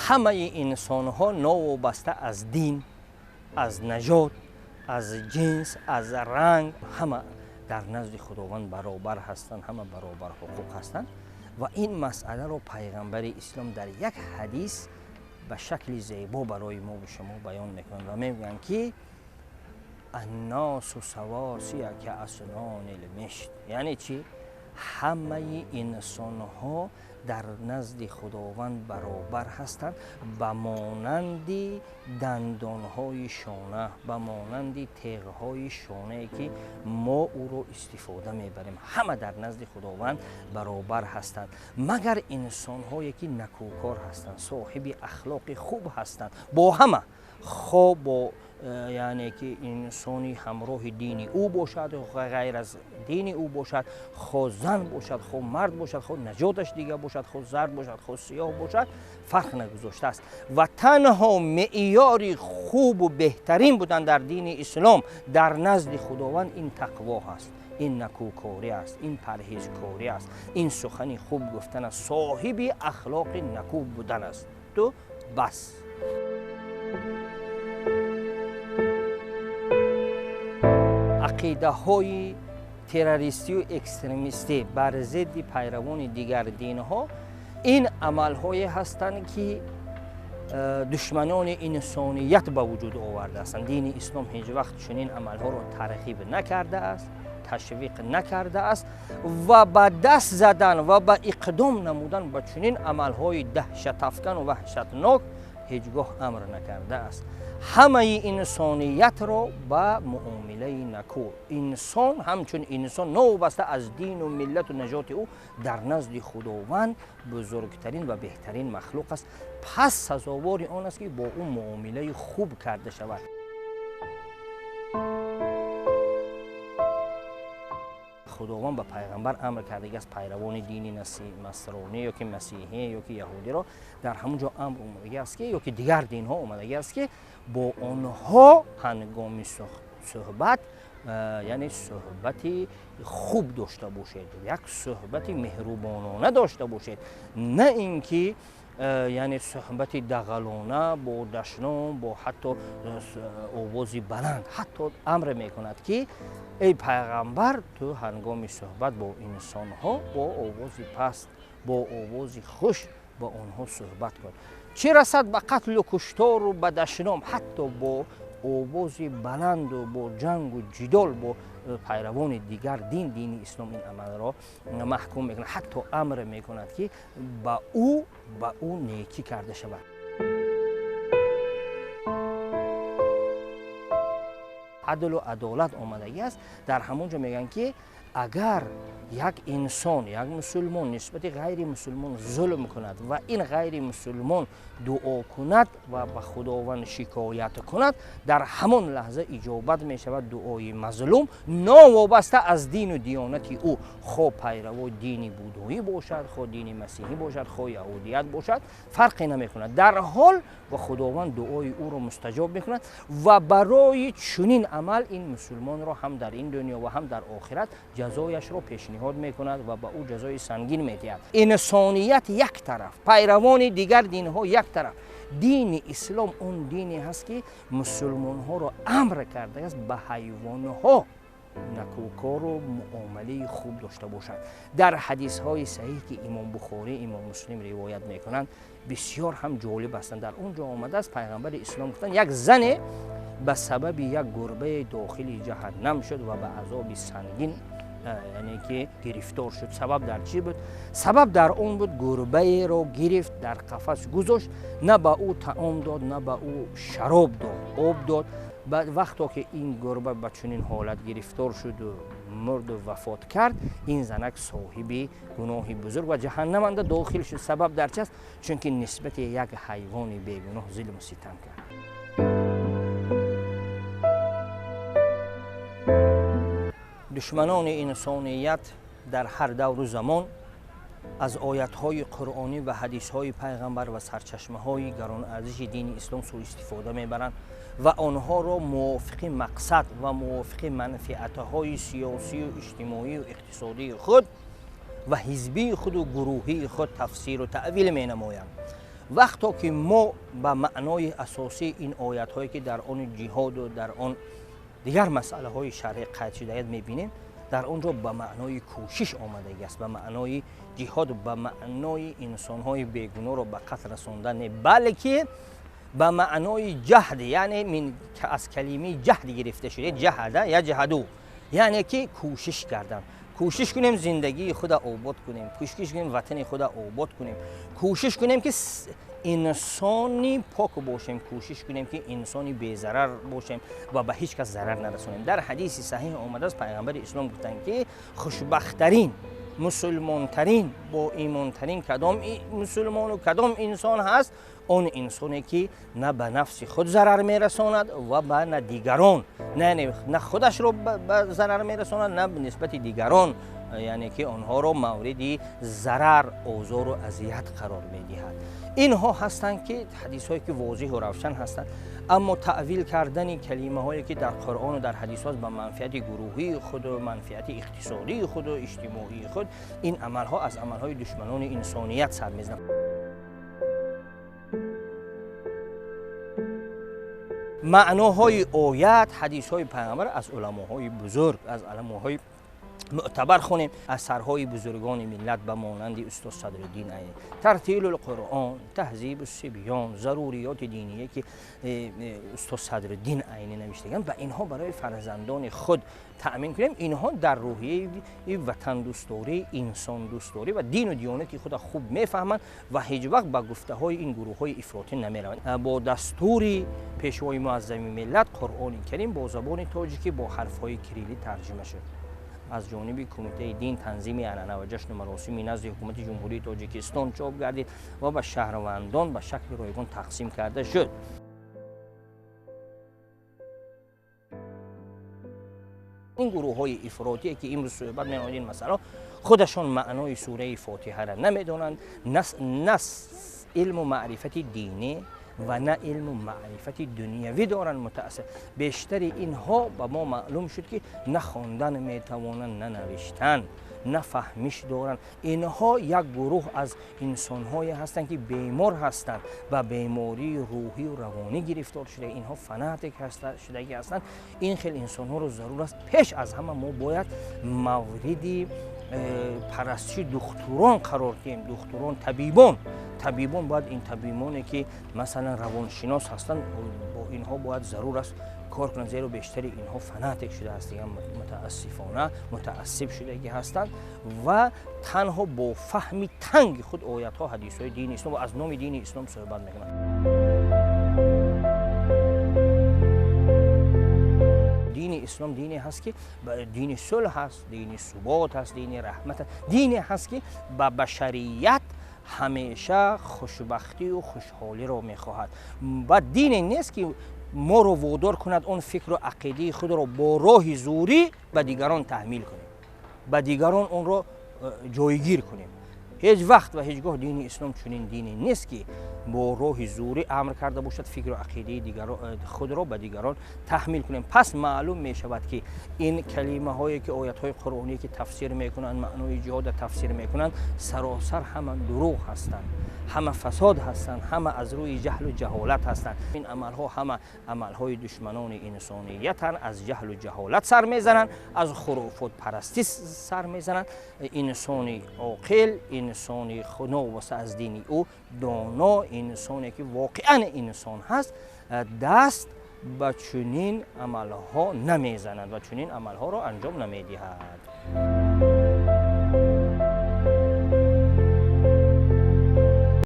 همه انسان ها نوابسته از دین، از نژاد، از جنس، از رنگ، همه در نزد خداوند برابر هستند، همه برابر حقوق هستند. و این مسئله رو پیغمبر اسلام در یک حدیث به شکل زیبا برای ما و شما بیان میکنند و میگویند که الناس سواسیه که اسنان المشط. یعنی چی؟ همه انسان ها در نزد خداوند برابر هستند، به مانند دندان های شانه، به مانند تیغ های شانه که ما او رو استفاده میبریم، همه در نزد خداوند برابر هستند، مگر انسان هایی که نکوکار هستند، صاحب اخلاق خوب هستند، با همه خوب با یعنی که انسانی همراه دینی او باشد و غیر از دینی او باشد، خود زن باشد، خود مرد باشد، خود نژادش دیگه باشد، خود زرد باشد، خود سیاه باشد، فرق نگذاشته است. و تنها معیار خوب و بهترین بودن در دین اسلام در نزد خداوند این تقوا است، این نکوکاری است، این پرهیزکاری است، این سخن خوب گفتن است، صاحب اخلاق نکو بودن است. تو بس. عقیده های تروریستی و اکستریمیستی بر ضد پیروان دیگر دین ها این عمل های هستند که دشمنان انسانیت به وجود آورده هستند. دین اسلام هیچ وقت چنین عمل ها را ترغیب نکرده است، تشویق نکرده است و به دست زدن و به اقدام نمودن به چنین عمل های دهشت افکن و وحشتناک هیچگاه امر نکرده است. همه انسانیت را به معامله نکو، انسان همچون انسان نوابسته از دین و ملت و نژاد او در نزد خداوند بزرگترین و بهترین مخلوق است، پس سزاوار آن است که با او معامله خوب کرده شود. خداوند به پیغمبر امر کرده است پیروان دین نصرانی یا که مسیحی یا که یهودی را در همونجا امر اومده است که یا که دیگر دین ها اومده است که با آنها هنگام صحبت یعنی صحبتی خوب داشته باشید، یک صحبتی مهربانانه داشته باشید، نه اینکه یعنی صحبت دغلانه با دشنام با حتی آوازی بلند. حتی امر میکند که ای پیغمبر تو هنگام صحبت با انسان ها با آوازی پست، با آوازی خوش با آنها صحبت کن، چه رسد به قتل و کشتار و به دشنام، حتی با آوازی بلند و با جنگ و جدال با پیروان دیگر دین اسلام این عمل را محکوم میکند. حتی امر میکند که با او نیکی کرده شود. عدل و عدالت آمدگی است. در همونجا میگن که اگر یک انسان، یک مسلمان نسبت غیر مسلمان ظلم کند و این غیر مسلمان دعا کند و به خداوند شکایت کند، در همان لحظه اجابت می شود دعای مظلوم، ناوابسته از دین و دیانت او، خود پیرو دین بودایی باشد، خود دین مسیحی باشد، خود یهودیت باشد، فرقی نمی کند، در حال و خداوند دعای او را مستجاب می کند و برای چنین عمل این مسلمان را هم در این دنیا و هم در آخرت جزایش را پیشنهاد می کند و به او جزای سنگین می دهد. انسانیت یک طرف، پیروان دیگر دین ها یک طرف. دین اسلام اون دینی هست که مسلمان ها را امر کرده است به حیوان ها نکوکار و معامله خوب داشته باشند. در حدیث های صحیح که امام بخاری، امام مسلم روایت می کنند بسیار هم جالب هستند. در اونجا آمده است پیغمبر اسلام گفتند یک زن به سبب یک گربه داخل جهنم شد و به عذاب سنگین یعنی که گرفتار شد. سبب در چی بود؟ سبب در اون بود گربه را گرفت، در قفس گذاشت، نه به او طعام داد، نه به او شراب داد، آب داد. بعد وقتی که این گربه به چنین حالت گرفتار شد و مرد و وفات کرد، این زنک صاحب گناه بزرگ و جهنم اند داخل شد. سبب در چی است؟ چون که نسبت یک حیوان بیگناه ظلم و ستم کرد. دشمنان انسانیت در هر دور و زمان از آیات‌های قرآنی و حدیث‌های پیغمبر و سرچشمه‌های گران ارزش دین اسلام سوء استفاده می‌برند و آنها را موافق مقصد و موافق منفعت‌های سیاسی و اجتماعی و اقتصادی خود و حزبی خود و گروهی خود تفسیر و تعویل می‌نمایند وقتا که ما به معنای اساسی این آیت هایی که در آن جهاد و در آن دیگر مسئله های شرعی قید شده میبینیم، در اونجا به معنای کوشش آمده است، به معنای جهاد، به معنای انسان های بیگناه را به قتل رساندن، بلکه به معنای جهد، یعنی از کلمه جهد گرفته شده، جهده یا جهدو، یعنی که کوشش کردن. کوشش کنیم زندگی خود آباد کنیم، کوشش کنیم وطن خود آباد کنیم، کوشش کنیم که انسانی پاک باشیم، کوشش کنیم که انسانی بی ضرر باشیم و به هیچ کس ضرر نرسونیم. در حدیث صحیح آمده است پیامبر اسلام گفتند که خوشبخت‌ترین، مسلمان‌ترین، با ایمان‌ترین کدام مسلمان و کدام انسان هست؟ اون انسانی که نه به نفس خود ضرر میرساند و به نه دیگران، نه خودش رو به ضرر میرساند، نه به نسبت دیگران، یعنی که آنها رو مورد ضرر، آزار و اذیت قرار میدهد. اینها هستند که حدیث هایی که واضح و روشن هستند، اما تعویل کردن کلمه هایی که در قرآن و در حدیث ها به منفعت گروهی خود و منفعت اقتصادی خود و اجتماعی خود، این عمل ها از عمل های دشمنان انسانیت سر میزنند. معناهای آیات، حدیث های پیامبر از علماهای بزرگ، از علماهای معتبر خونیم، اثرهای بزرگان ملت به مانند استاد صدرالدین عینی، ترتیل القرآن، تهذیب الصبیان، ضروریات دینیه که استاد صدرالدین عینی نوشتگن، و اینها برای فرزندان خود تأمین کنیم. اینها در روحیه وطن دوستاری، انسان دوستاری و دین و دیانتی خود خوب میفهمند و هیچ وقت به گفته های این گروه های افراطی نمیروند. با دستور پیشوای معظم ملت قرآن کریم با زبان تاجیکی با حرف های کریلی ترجمه شد. از جانب کمیته دین تنظیم عنعنه و جشن مراسمی نزد حکومت جمهوری تاجیکستان چاپ گردید و به شهروندان به شکل رایگان تقسیم کرده شد. این گروه های افراطی که امروز صحبت می‌کنند این مسئله، خودشان معنای سوره فاتحه را نمیدونند، نه علم و معرفت دینی و نه علم و معرفت دنیوی دارن. متاسف بیشتر اینها به ما معلوم شد که نه خواندن میتوانند، نه نوشتن، نه فهمیش دارن. اینها یک گروه از انسان‌هایی هستند که بیمار هستند و بیماری روحی و روانی گرفتار شده. اینها فناتیک هستند. این خیلی انسان‌ها رو ضرور است پیش از همه ما باید مورد پرستش دکتران قرار دهیم. دکتران، طبیبان باید این طبیبانی که مثلا روانشناس هستند با اینها باید ضرور است کار کنند، زیرا بیشتر اینها فناتیک شده هستند، متاسفانه متعصب شده هستند و تنها با فهم تنگ خود آیات ها، حدیث های دین اسلام و از نام دین اسلام صحبت میکنند. دین اسلام دینی هست که دین صلح هست، دین ثبات هست، دین رحمت هست، دینی هست که به بشریت همیشه خوشبختی و خوشحالی را میخواهد و دینی نیست که ما رو وادار کند اون فکر و عقیده خود را با راه زوری به دیگران تحمیل کنیم، به دیگران اون را جایگیر کنیم. هیچ وقت و هیچگاه دین اسلام چنین دینی نیست که با راه زوری امر کرده باشد فکر و عقیده خود را به دیگران تحمیل کنیم. پس معلوم می شود که این کلمه هایی که آیات های قرآنی که تفسیر میکنند، معنای جهاد تفسیر میکنند، سراسر همه دروغ هستند، همه فساد هستند، همه از روی جهل و جهالت هستند. این عمل ها همه عمل های دشمنان انسانیتند، از جهل و جهالت سر میزنند، از خرافات پرستی سر میزنند. انسانی عاقل، انسانی خناوس از دین او دانا، انسانی که واقعا انسان هست دست به چنین عملها نمیزند و چنین عملها را انجام نمیدهد.